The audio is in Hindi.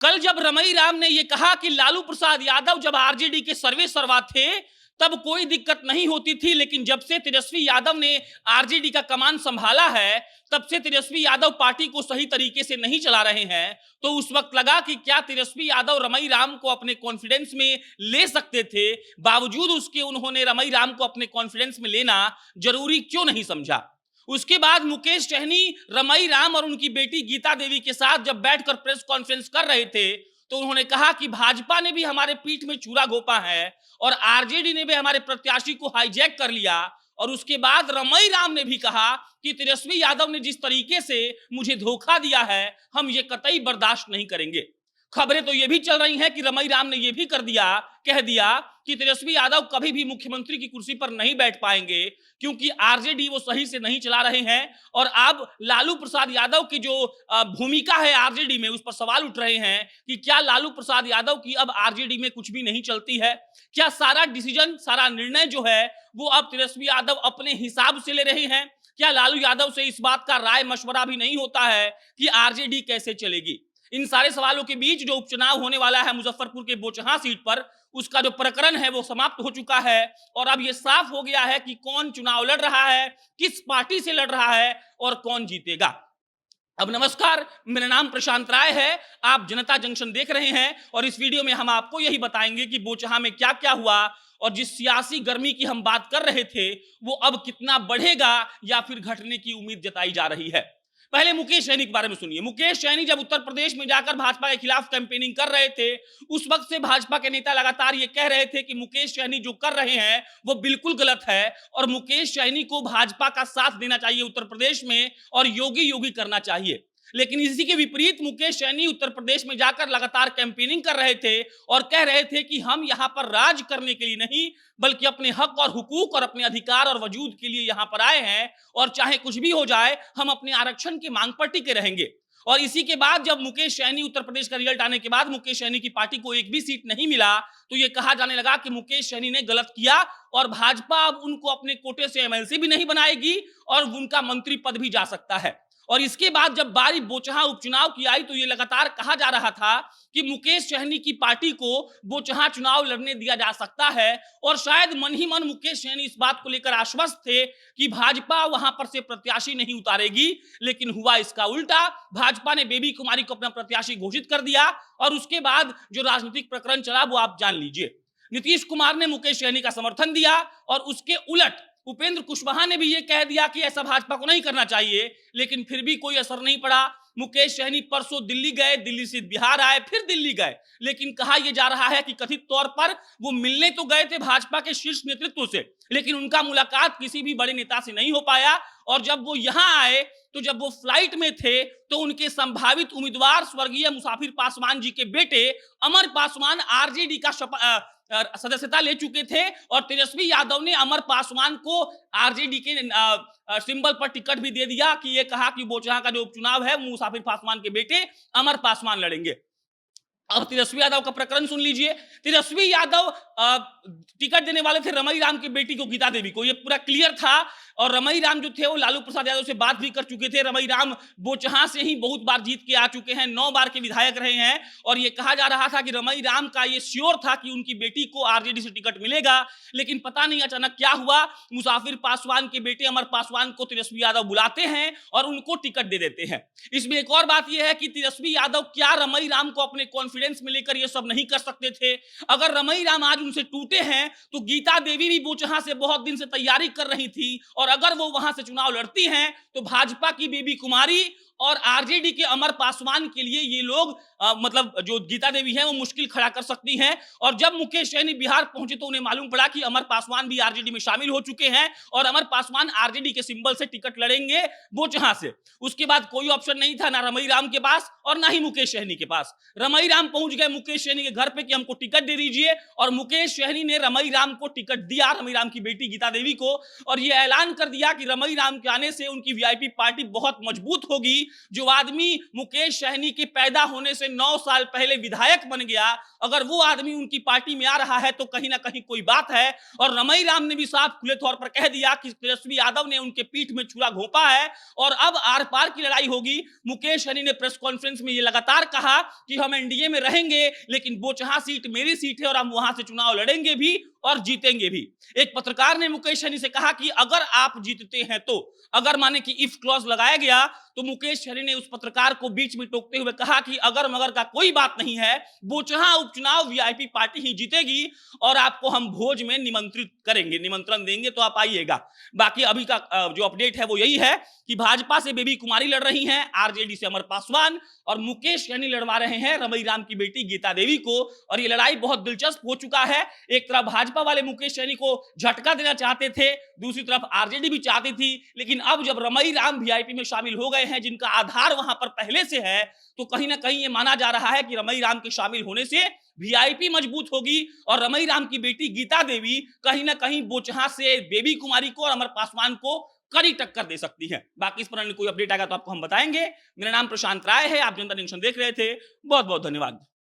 कल जब रमई राम ने यह कहा कि लालू प्रसाद यादव जब आरजेडी के सर्वे सर्वा थे तब कोई दिक्कत नहीं होती थी, लेकिन जब से तेजस्वी यादव ने आरजेडी का कमान संभाला है तब से तेजस्वी यादव पार्टी को सही तरीके से नहीं चला रहे हैं। तो उस वक्त लगा कि क्या तेजस्वी यादव रमई राम को अपने कॉन्फिडेंस में ले सकते थे, बावजूद उसके उन्होंने रमई राम को अपने कॉन्फिडेंस में लेना जरूरी क्यों नहीं समझा। उसके बाद मुकेश सहनी रमई राम और उनकी बेटी गीता देवी के साथ जब बैठकर प्रेस कॉन्फ्रेंस कर रहे थे तो उन्होंने कहा कि भाजपा ने भी हमारे पीठ में चूरा घोंपा है और आरजेडी ने भी हमारे प्रत्याशी को हाईजैक कर लिया। और उसके बाद रमई राम ने भी कहा कि तेजस्वी यादव ने जिस तरीके से मुझे धोखा दिया है हम ये कतई बर्दाश्त नहीं करेंगे। खबरें तो ये भी चल रही हैं कि रमई राम ने ये भी कह दिया कि तेजस्वी यादव कभी भी मुख्यमंत्री की कुर्सी पर नहीं बैठ पाएंगे क्योंकि आरजेडी वो सही से नहीं चला रहे हैं। और अब लालू प्रसाद यादव की जो भूमिका है आरजेडी में, उस पर सवाल उठ रहे हैं कि क्या लालू प्रसाद यादव की अब आरजेडी में कुछ भी नहीं चलती है, क्या सारा डिसीजन, सारा निर्णय जो है वो अब तेजस्वी यादव अपने हिसाब से ले रहे हैं, क्या लालू यादव से इस बात का राय मशवरा भी नहीं होता है कि आरजेडी कैसे चलेगी। इन सारे सवालों के बीच जो उपचुनाव होने वाला है मुजफ्फरपुर के बोचहां सीट पर, उसका जो प्रकरण है वो समाप्त हो चुका है और अब ये साफ हो गया है कि कौन चुनाव लड़ रहा है, किस पार्टी से लड़ रहा है और कौन जीतेगा। अब नमस्कार, मेरा नाम प्रशांत राय है, आप जनता जंक्शन देख रहे हैं और इस वीडियो में हम आपको यही बताएंगे कि बोचहां में क्या क्या हुआ और जिस सियासी गर्मी की हम बात कर रहे थे वो अब कितना बढ़ेगा या फिर घटने की उम्मीद जताई जा रही है। पहले मुकेश सहनी के बारे में सुनिए। मुकेश सहनी जब उत्तर प्रदेश में जाकर भाजपा के खिलाफ कैंपेनिंग कर रहे थे उस वक्त से भाजपा के नेता लगातार ये कह रहे थे कि मुकेश सहनी जो कर रहे हैं वो बिल्कुल गलत है और मुकेश सहनी को भाजपा का साथ देना चाहिए उत्तर प्रदेश में और योगी योगी करना चाहिए। लेकिन इसी के विपरीत मुकेश सहनी उत्तर प्रदेश में जाकर लगातार कैंपेनिंग कर रहे थे और कह रहे थे कि हम यहां पर राज करने के लिए नहीं बल्कि अपने हक और हुकूक और अपने अधिकार और वजूद के लिए यहां पर आए हैं और चाहे कुछ भी हो जाए हम अपने आरक्षण की मांग पर टिके रहेंगे। और इसी के बाद जब मुकेश सहनी उत्तर प्रदेश का रिजल्ट आने के बाद मुकेश सहनी की पार्टी को एक भी सीट नहीं मिला तो यह कहा जाने लगा कि मुकेश सहनी ने गलत किया और भाजपा अब उनको अपने कोटे से एमएलसी भी नहीं बनाएगी और उनका मंत्री पद भी जा सकता है। और इसके बाद जब बारी बोचहां उपचुनाव की आई तो ये लगातार कहा जा रहा था कि मुकेश सहनी की पार्टी को बोचहां चुनाव लड़ने दिया जा सकता है और शायद मन ही मन मुकेश सहनी इस बात को लेकर आश्वस्त थे कि भाजपा वहां पर से प्रत्याशी नहीं उतारेगी। लेकिन हुआ इसका उल्टा, भाजपा ने बेबी कुमारी को अपना प्रत्याशी घोषित कर दिया और उसके बाद जो राजनीतिक प्रकरण चला वो आप जान लीजिए। नीतीश कुमार ने मुकेश सहनी का समर्थन दिया और उसके उलट उपेंद्र कुशवाहा ने भी ये कह दिया कि ऐसा भाजपा को नहीं करना चाहिए, लेकिन फिर भी कोई असर नहीं पड़ा। मुकेश सहनी परसों दिल्ली गए, दिल्ली से बिहार आए, फिर दिल्ली गए, लेकिन कहा यह जा रहा है कि कथित तौर पर वो मिलने तो गए थे भाजपा के शीर्ष नेतृत्व से लेकिन उनका मुलाकात किसी भी बड़े नेता से नहीं हो पाया। और जब वो यहां आए तो जब वो फ्लाइट में थे तो उनके संभावित उम्मीदवार स्वर्गीय मुसाफिर पासवान जी के बेटे अमर पासवान आरजेडी का सदस्यता ले चुके थे और तेजस्वी यादव ने अमर पासवान को आरजेडी के सिंबल पर टिकट भी दे दिया कि ये कहा कि बोचहां का जो उपचुनाव है मुसाफिर पासवान के बेटे अमर पासवान लड़ेंगे। अब तेजस्वी यादव का प्रकरण सुन लीजिए। तेजस्वी यादव टिकट देने वाले थे रमई राम की बेटी को, गीता देवी को, ये पूरा क्लियर था और रमई राम जो थे वो लालू प्रसाद यादव से बात भी कर चुके थे। रमई राम बोचहां से ही बहुत बार जीत के आ चुके हैं, 9 बार के विधायक रहे हैं और ये कहा जा रहा था कि रमई राम का ये श्योर था कि उनकी बेटी को आरजेडी से टिकट मिलेगा। लेकिन पता नहीं अचानक क्या हुआ, मुसाफिर पासवान के बेटे अमर पासवान को तेजस्वी यादव बुलाते हैं और उनको टिकट दे देते हैं। इसमें एक और बात यह है कि तेजस्वी यादव क्या रमई राम को अपने कॉन्फिडेंस में लेकर ये सब नहीं कर सकते थे। अगर रमई राम आज उनसे टूटे हैं तो गीता देवी भी बोचहां से बहुत दिन से तैयारी कर रही थी और अगर वो वहां से चुनाव लड़ती हैं तो भाजपा की बेबी कुमारी और आरजेडी के अमर पासवान के लिए ये लोग मतलब जो गीता देवी है वो मुश्किल खड़ा कर सकती हैं। और जब मुकेश सहनी बिहार पहुंचे तो उन्हें मालूम पड़ा कि अमर पासवान भी आरजेडी में शामिल हो चुके हैं और अमर पासवान आरजेडी के सिंबल से टिकट लड़ेंगे बोचहां से। उसके बाद कोई ऑप्शन नहीं था ना रमई राम के पास और ना ही मुकेश सहनी के पास। रमई राम पहुंच गए मुकेश सहनी के घर पे कि हमको टिकट दे दीजिए और मुकेश सहनी ने रमई राम को टिकट दिया, रमई राम की बेटी गीता देवी को, और यह ऐलान कर दिया कि रमई राम के आने से उनकी वीआईपी पार्टी बहुत मजबूत होगी जो आदमी मुकेश सहनी के पैदा होने से 9 साल पहले विधायक बन गया, अगर वो आदमी उनकी पार्टी में आ रहा है तो कहीं ना कहीं कोई बात है। और रमई राम ने भी साफ खुले तौर पर कह दिया कि तेजस्वी यादव ने उनके पीठ में छुरा घोंपा है और अब आर पार की लड़ाई होगी। मुकेश सहनी ने प्रेस कॉन्फ्रेंस में ये लगातार कहा कि हम एनडीए में रहेंगे, लेकिन बोचहा सीट मेरी सीट है और हम वहां से चुनाव लड़ेंगे भी और जीतेंगे भी। एक पत्रकार ने मुकेश सहनी से कहा कि अगर आप जीतते हैं तो, अगर माने कि इफ क्लॉज लगाया गया, तो मुकेश सहनी ने उस पत्रकार को बीच में टोकते हुए कहा कि अगर मगर का कोई बात नहीं है, बोचहा उपचुनाव वीआईपी पार्टी ही जीतेगी और आपको हम भोज में निमंत्रित करेंगे, निमंत्रण देंगे तो आप आइएगा। बाकी अभी का जो अपडेट है वो यही है कि भाजपा से बेबी कुमारी लड़ रही हैं, आरजेडी से अमर पासवान, और मुकेश सहनी लड़वा रहे हैं रमई राम की बेटी गीता देवी को। और ये लड़ाई बहुत दिलचस्प हो चुका है। एक तरफ भाजपा वाले मुकेश सहनी को झटका देना चाहते थे, दूसरी तरफ आरजेडी भी चाहती थी, लेकिन अब जब रमई राम वीआईपी में शामिल हो गए हैं, जिनका आधार वहां पर पहले से है, तो कहीं ना कहीं ये माना जा रहा है कि रमई राम के शामिल होने से वीआईपी मजबूत होगी और रमई राम की बेटी गीता देवी कहीं ना कहीं बोचहा से बेबी कुमारी को और अमर पासवान को कड़ी टक्कर दे सकती है। बाकी इस पर कोई अपडेट आएगा तो आपको हम बताएंगे। मेरा नाम प्रशांत राय है, आप जनता जंक्शन देख रहे थे। बहुत बहुत धन्यवाद।